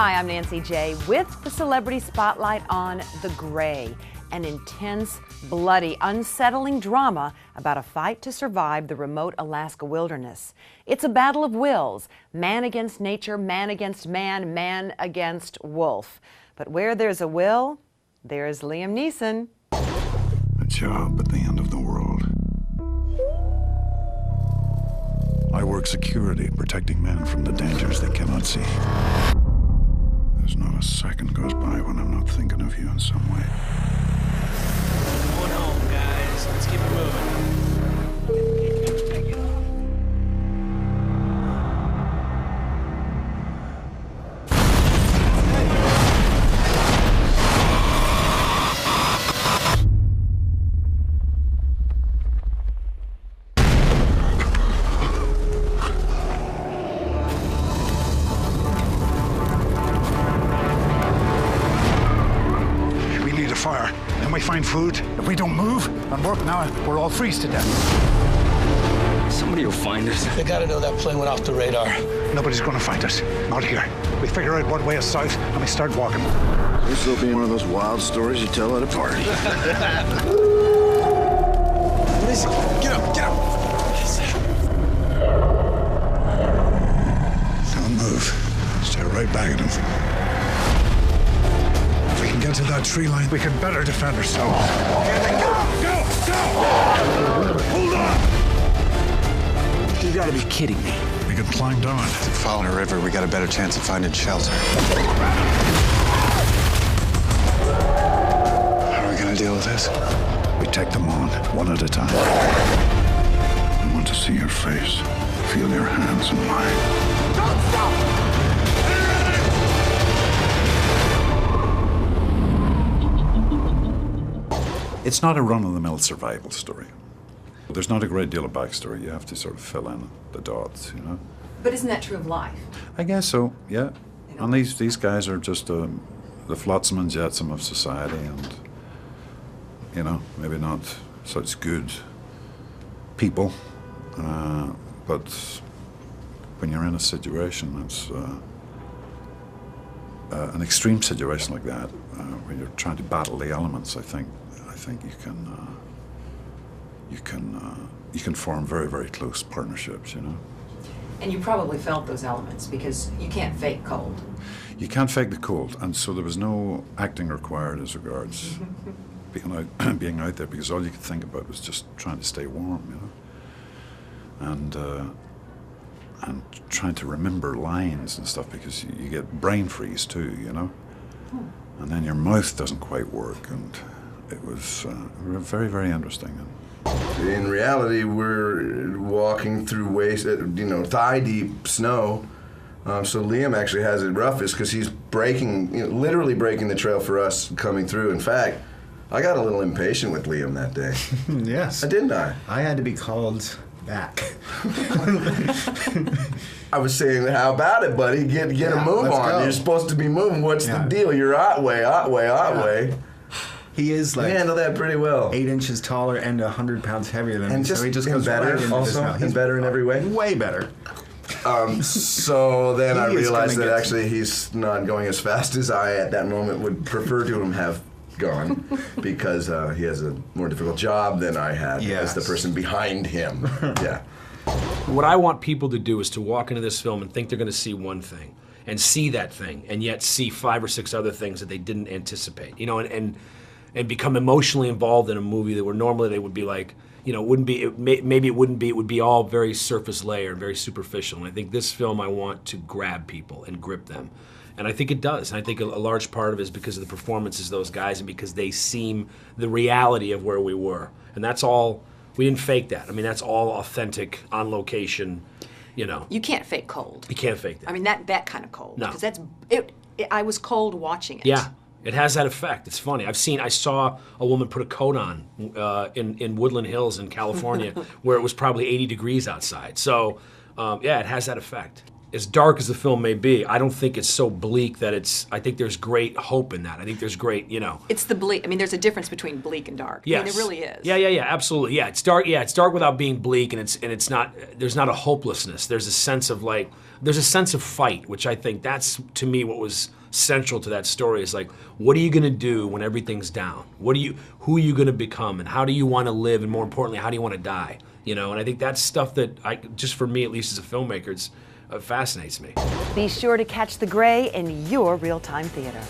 Hi, I'm Nancy J. with the Celebrity Spotlight on The Gray, an intense, bloody, unsettling drama about a fight to survive the remote Alaska wilderness. It's a battle of wills, man against nature, man against man, man against wolf. But where there's a will, there's Liam Neeson. A job at the end of the world. I work security, protecting men from the dangers they cannot see. There's not a second goes by when I'm not thinking of you in some way. Going home, guys. Let's keep it moving. Fire. Then we find food. If we don't move and work now, we'll all freeze to death. Somebody will find us. They gotta know that plane went off the radar. Nobody's gonna find us. Not here. We figure out what way is south and we start walking. This will be one of those wild stories you tell at a party. Listen, get up, get up. Don't move. Stare right back at him. Get to that tree line, we can better defend ourselves. Go! Hold on! You gotta be kidding me. We can climb down. If we follow the river, we got a better chance of finding shelter. How are we gonna deal with this? We take them on, one at a time. I want to see your face, feel your hands in mine. Don't stop! It's not a run-of-the-mill survival story. There's not a great deal of backstory. You have to sort of fill in the dots, you know? But isn't that true of life? I guess so, yeah. And these guys are just the flotsam and jetsam of society and, you know, maybe not such good people. But when you're in a situation that's an extreme situation like that, when you're trying to battle the elements, I think you can form very, very close partnerships, you know. And you probably felt those elements because you can't fake cold. You can't fake the cold, and so there was no acting required as regards being out there, because all you could think about was just trying to stay warm, you know, and trying to remember lines and stuff, because you get brain freeze too, you know, and then your mouth doesn't quite work, and it was very, very interesting. In reality, we're walking through waist, thigh-deep snow. So Liam actually has it roughest because he's literally breaking the trail for us coming through. In fact, I got a little impatient with Liam that day. Yes. Didn't I? I had to be called back. I was saying, how about it, buddy? Get a move on. Go. You're supposed to be moving. What's the deal? You're Otway. He is like you handle that pretty well. 8 inches taller and 100 pounds heavier than me. And So he just goes better right into also. this. He's better in every way. Way better. So then I He is realized gonna that get actually he's not going as fast as I at that moment would prefer to have gone, because he has a more difficult job than I had as the person behind him. Yeah. What I want people to do is to walk into this film and think they're gonna see one thing, and see that thing, and yet see 5 or 6 other things that they didn't anticipate. You know, and become emotionally involved in a movie that where normally they would be like, you know, it would be all very surface layer and very superficial. And I think this film, I want to grab people and grip them. And I think it does. And I think a large part of it is because of the performances of those guys and because they seem the reality of where we were. And that's all, we didn't fake that. I mean, that's all authentic, on location, you know. You can't fake cold. You can't fake that. I mean, that kind of cold. No. Because I was cold watching it. Yeah. It has that effect. It's funny. I saw a woman put a coat on in Woodland Hills in California where it was probably 80 degrees outside. So, yeah, it has that effect. as dark as the film may be, I don't think it's so bleak that it's. I think there's great hope in that. I think there's great, you know. It's the bleak. I mean, there's a difference between bleak and dark. Yes. I mean, there really is. Yeah, absolutely. Yeah, it's dark. Yeah, it's dark without being bleak, and it's not. There's not a hopelessness. There's a sense of like. There's a sense of fight, which I think that's to me what was central to that story. Is like, what are you gonna do when everything's down? Who are you gonna become, and how do you want to live, and more importantly, how do you want to die? You know, and I think that's stuff that just for me at least as a filmmaker, it fascinates me. Be sure to catch The Gray in your real-time theater.